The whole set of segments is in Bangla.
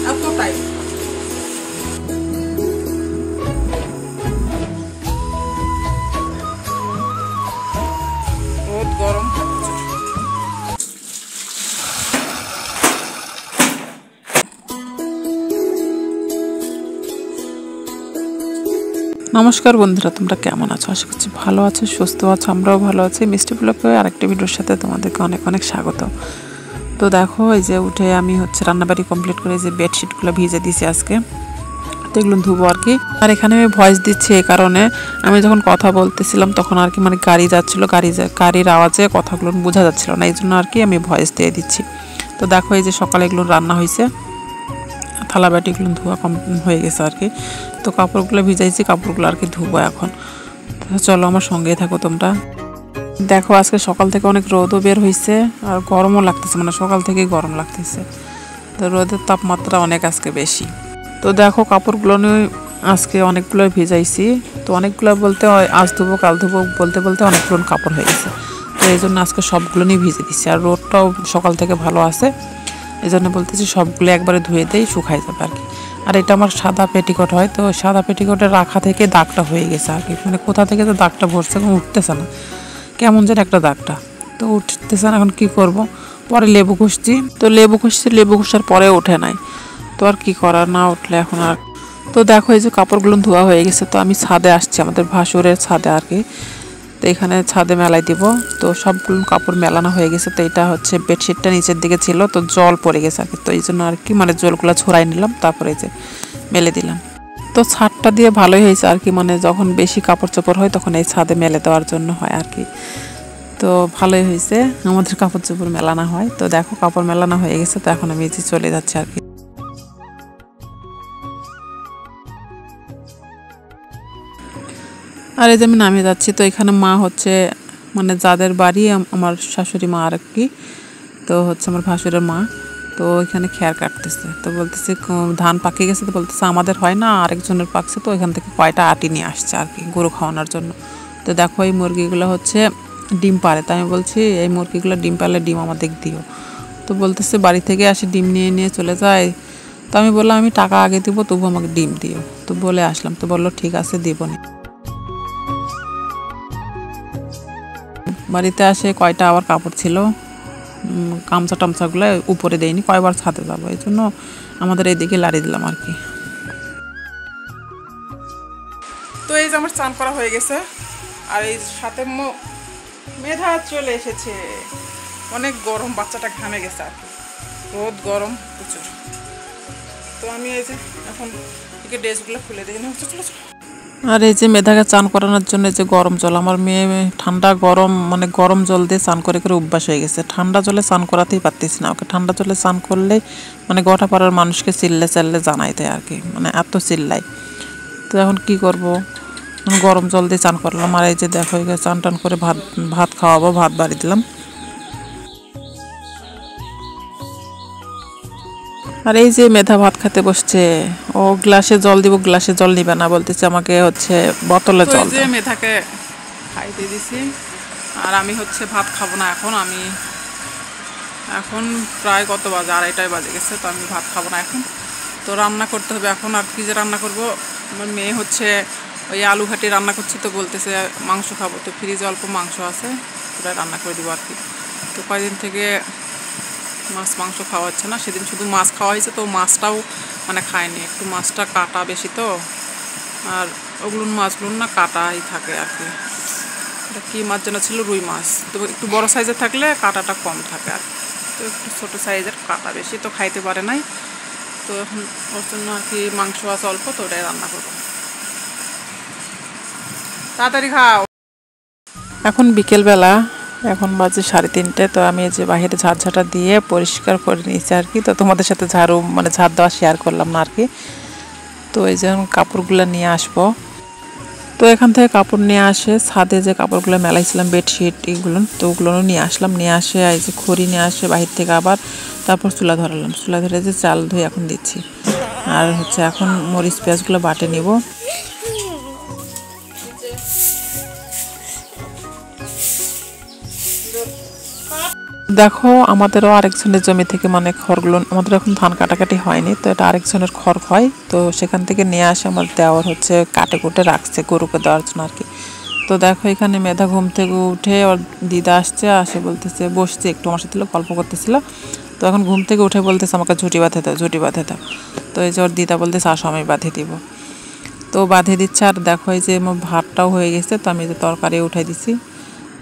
এতটাই রোদ গরম। নমস্কার বন্ধুরা, তোমরা কেমন আছো? আশা করছি ভালো আছো, সুস্থ আছো। আমরাও ভালো আছি। মিষ্টি ব্লগে আরেকটা ভিডিওর সাথে তোমাদেরকে অনেক অনেক স্বাগত। তো দেখো, এই যে উঠে আমি রান্নাবাড়ি কমপ্লিট করে যে বেডশিটগুলো ভিজে দিয়েছি আজকে, তো এগুলো ধুবো আর কি। আর এখানে আমি ভয়েস দিচ্ছি এই কারণে, আমি যখন কথা বলতেছিলাম তখন আর কি গাড়ি যাচ্ছিলো, গাড়ির আওয়াজে কথাগুলো বোঝা যাচ্ছিলো না, এই জন্য আর কি আমি ভয়েস দিয়ে দিচ্ছি। তো দেখো, এই যে সকালে এগুলো রান্না হয়েছে, থালা বাটিগুলো ধোয়া হয়ে গেছে আর কি। তো কাপড়গুলো ভিজাইছি, কাপড়গুলো আর কি ধুবো এখন। চলো আমার সঙ্গেই থাকো তোমরা। দেখো, আজকে সকাল থেকে অনেক রোদও বের হয়েছে আর গরমও লাগতেছে, সকাল থেকেই গরম লাগতেছে। তো রোদের তাপমাত্রা অনেক আজকে বেশি। তো দেখো, কাপড়গুলো নিয়ে আজকে অনেকগুলো ভিজাইছি। তো অনেকগুলো বলতে আজ ধুবো কাল ধুবো বলতে বলতে অনেকগুলো কাপড় হয়ে গেছে। তো এই জন্য আজকে সবগুলো নিয়ে ভিজে দিচ্ছি। আর রোদটাও সকাল থেকে ভালো আছে, এই জন্য বলতেছি সবগুলো একবারে ধুয়ে দেই, শুকাই যাবে আর কি। আর এটা আমার সাদা পেটিকোট হয়, তো সাদা পেটিকোটের রাখা থেকে দাগটা হয়ে গেছে আর কি। কোথা থেকে তো দাগটা ভরছে, উঠতেছে না, কেমন যেন একটা দাগটা তো উঠতেছে না। এখন কি করব? পরে লেবু ঘষছি, তো লেবু ঘষার পরে ওঠে নাই, তো আর কি করার, না উঠলে এখন আর। তো দেখো, এই যে কাপড়গুলো ধোয়া হয়ে গেছে, তো আমি ছাদে আসছি, আমাদের ভাসুরের ছাদে আর কি। তো এখানে ছাদে মেলাই দিব। তো সবগুলো কাপড় মেলানো হয়ে গেছে। তো এটা বেডশিটটা নিচের দিকে ছিল, তো জল পড়ে গেছে আর কি। তো এই জন্য আর কি জলগুলো ছড়াই নিলাম, তারপরে এই যে মেলে দিলাম। তো ছাদটা দিয়ে ভালোই হয়েছে আর কি, যখন বেশি কাপড় চোপড় হয় তখন এই ছাদে মেলে দেওয়ার জন্য হয় আর কি। তো ভালোই হয়েছে, আমাদের কাপড় চোপড় মেলানো হয়। তো দেখো, কাপড় মেলানো হয়ে গেছে, তো এখন আমি এই যে চলে যাচ্ছি আর কি। আর এই যে আমি নামিয়ে যাচ্ছি। তো এখানে মা যাদের বাড়ি আমার শাশুড়ি মা আর কি, তো আমার ভাসুরের মা, তো ওইখানে খেয়ার কাটতেছে। তো বলতেছে ধান পাকে গেছে, তো বলতেছে আমাদের হয় না, আরেকজনের পাকছে, তো ওইখান থেকে কয়টা আটি নিয়ে আসছে আর কি গরু খাওয়ানোর জন্য। তো দেখো, এই মুরগিগুলো ডিম পারে। তো আমি বলছি এই মুরগিগুলো ডিম পারলে ডিম আমাদের দিও। তো বলতেছে বাড়ি থেকে আসে ডিম নিয়ে নিয়ে চলে যায়। তো আমি বললাম আমি টাকা আগে দিব, তবু আমাকে ডিম দিও। তো বলে আসলাম, তো বললো ঠিক আছে দিব না। বাড়িতে আসে কয়টা আবার কাপড় ছিল, গামছা টামছাগুলো উপরে দেয়নি, কয়বার ছাদে যাবো, এই জন্য আমাদের এইদিকে লাড়ি দিলাম আর কি। তো এই যে আমার চান করা হয়ে গেছে, আর এই সাথে মেধা চলে এসেছে। অনেক গরম, বাচ্চাটা ঘামে গেছে আর কি, রোদ গরম প্রচুর। তো আমি এই যে এখন ড্রেসগুলো খুলে দিই। চলো চলো। আর এই যে মেধাকে চান করানোর জন্য যে গরম জল, আমার মেয়ে ঠান্ডা গরম গরম জল দিয়ে চান করে করে অভ্যাস হয়ে গেছে। ঠান্ডা জলে চান করাতেই পারতেছি না ওকে। ঠান্ডা জলে চান করলেই গোটা পাড়ার মানুষকে চিল্লে চাল্লে জানাই দেয় আর কি, এত চিল্লাই। তো এখন কি করব, গরম জল দিয়ে চান করলাম। আর এই যে দেখো, চান টান করে ভাত খাওয়াবো, ভাত বাড়ি দিলাম। আর এই যে মেধা ভাত খেতে বসছে, ও গ্লাসে জল দিব, গ্লাসে জল নিবে না, বলতেছে আমাকে বোতলে জল। যে মেধাকে খাইতে দিছি, আর আমি ভাত খাবো না এখন। আমি এখন প্রায় কত বাজে, 2:30 বাজে গেছে, তো আমি ভাত খাবো না এখন। তো রান্না করতে হবে এখন। আর কি যে রান্না করব, আমার মেয়ে ওই আলু ঘাটি রান্না করছি, তো বলতেছে মাংস খাবো। তো ফ্রিজে অল্প মাংস আছে, ওটা রান্না করে দেবো আর কি। তো কয়েকদিন থেকে মাছ মাংস খাওয়া হচ্ছে না, সেদিন শুধু মাছ খাওয়া হয়েছে, তো মাছটাও খায়নি, একটু মাছটা কাটা বেশি, তো আর ওগুলো মাছগুলো না কাটাই থাকে আর কি। এটা কী মাছ যেন ছিল, রুই মাছ। তো একটু বড় সাইজের থাকলে কাটাটা কম থাকে আর, তো একটু ছোটো সাইজের কাটা বেশি, তো খাইতে পারে নাই। তো এখন ওর জন্য আর কি মাংস আছে অল্প, তো ওটাই রান্না করবো। তাড়াতাড়ি খাও। এখন বিকেলবেলা, এখন বাজে 3:30। তো আমি এই যে বাইরে ঝাড়ঝাঁটা দিয়ে পরিষ্কার করে নিয়েছি আর কি। তো তোমাদের সাথে ঝাড় দেওয়া শেয়ার করলাম না আর কি। তো এই যে কাপড়গুলো নিয়ে আসবো। তো এখান থেকে কাপড় নিয়ে আসে, ছাদে যে কাপড়গুলো মেলাইছিলাম বেডশিট এগুলো, তো ওগুলো নিয়ে আসলাম। নিয়ে আসে এই যে খড়ি নিয়ে আসে বাহির থেকে আবার, তারপর চুলা ধরালাম। চুলা ধরে যে চাল ধুয়ে এখন দিচ্ছি। আর এখন মরিচ পেঁয়াজগুলো বাটে নিব। দেখো আমাদেরও আরেকজনের জমি থেকে মানে খড়গুলো, আমাদের এখন ধান কাটাকাটি হয়নি, তো এটা আরেকজনের খড় হয়, তো সেখান থেকে নিয়ে আসে আমার দেওয়ার হচ্ছে কাটে কুটে রাখছে গরুকে দেওয়ার জন্য আর কি। তো দেখো এখানে মেধা ঘুম থেকে উঠে ওর দিদা আসে বলতেছে, বসছে একটু আমার সাথে গল্প করতেছিল। তো এখন ঘুম থেকে উঠে বলতেছে আমাকে ঝুটি বাঁধে দাও, ঝুটি বাঁধে দাও। তো এই যে ওর দিদা বলতেছে আসো আমি বাঁধে দিব। তো বাঁধে দিচ্ছে। আর দেখো এই যে আমার ভাতটাও হয়ে গেছে, তো আমি যে তরকারি উঠাই দিছি,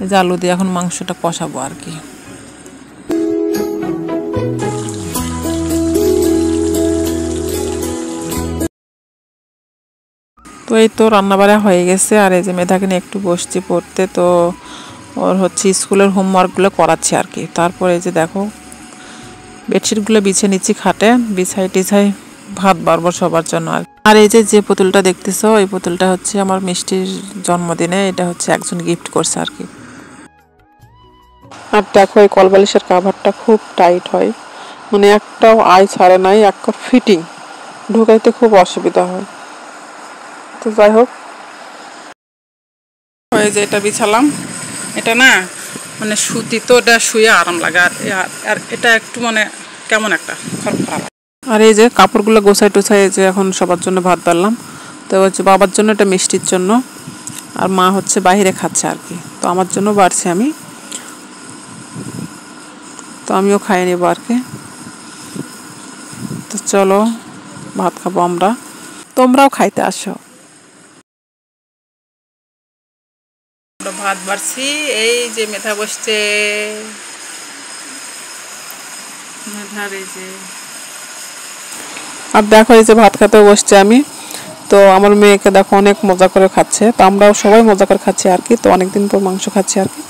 এই যে আলু দিয়ে এখন মাংসটা কষাবো আর কি। তো এই তো রান্নাবাড়া হয়ে গেছে। আর এই যে মেধাকে নিয়ে একটু বসছি পড়তে, তো ওর হচ্ছে স্কুলের হোমওয়ার্কগুলো করাচ্ছি আর কি। তারপরে এই যে দেখো বেডশিটগুলো বিছিয়ে নিচ্ছি খাটে, বিছাই টিছাই ভাত বাড়বো সবার জন্য। আর এই যে পুতুলটা দেখতেছো, এই পুতুলটা হচ্ছে আমার মিষ্টির জন্মদিনে, এটা হচ্ছে একজন গিফট করছে আর কি। আর দেখো এই কলবালিশের কাভারটা খুব টাইট হয়, মানে একটাও আই ছাড়ে নাই, একটা ফিটিং, ঢুকাইতে খুব অসুবিধা হয়। তো যাই হোক, ওই যে এটা বিছালাম, এটা না মানে সুতি, তো এটা শুয়ে আরাম লাগে। আর এটা একটু মানে কেমন একটা খরখরা। আর এই যে কাপড়গুলো গোছাই টোছাই যে এখন সবার জন্য ভাত বাড়লাম। তো হচ্ছে বাবার জন্য এটা মিষ্টির জন্য, আর মা হচ্ছে বাইরে খাচ্ছে আর কি। তো আমার জন্য বাড়ছি আমি, তো আমিও খাই নেব আর কি। তো চলো ভাত খাবো আমরা, তোমরাও খাইতে আসো। ভাত বাড়ছি, এই যে মেধা বসছে, মেধার এই যে। আর দেখো এই যে ভাত খেতে বসছে আমি, তো আমার মেয়েকে দেখো অনেক মজা করে খাচ্ছে, তো আমরাও সবাই মজা করে খাচ্ছি আর কি। তো অনেকদিন পর মাংস খাচ্ছি আর কি।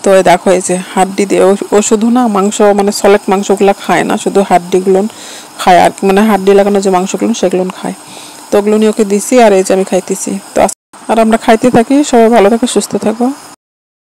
তো দেখো এই যে হাড্ডি দিয়ে, ও শুধু না মাংস মানে সলিড মাংসগুলো খায় না, শুধু হাড্ডিগুলো খায় আর কি, মানে হাড্ডি লাগানো যে মাংসগুলো সেগুলো খায়। তো ওগুলো নিয়ে ওকে দিছি, আর এই যে আমি খাইতেছি। তো আর আমরা খাইতে থাকি। সবাই ভালো থাকো, সুস্থ থাকো।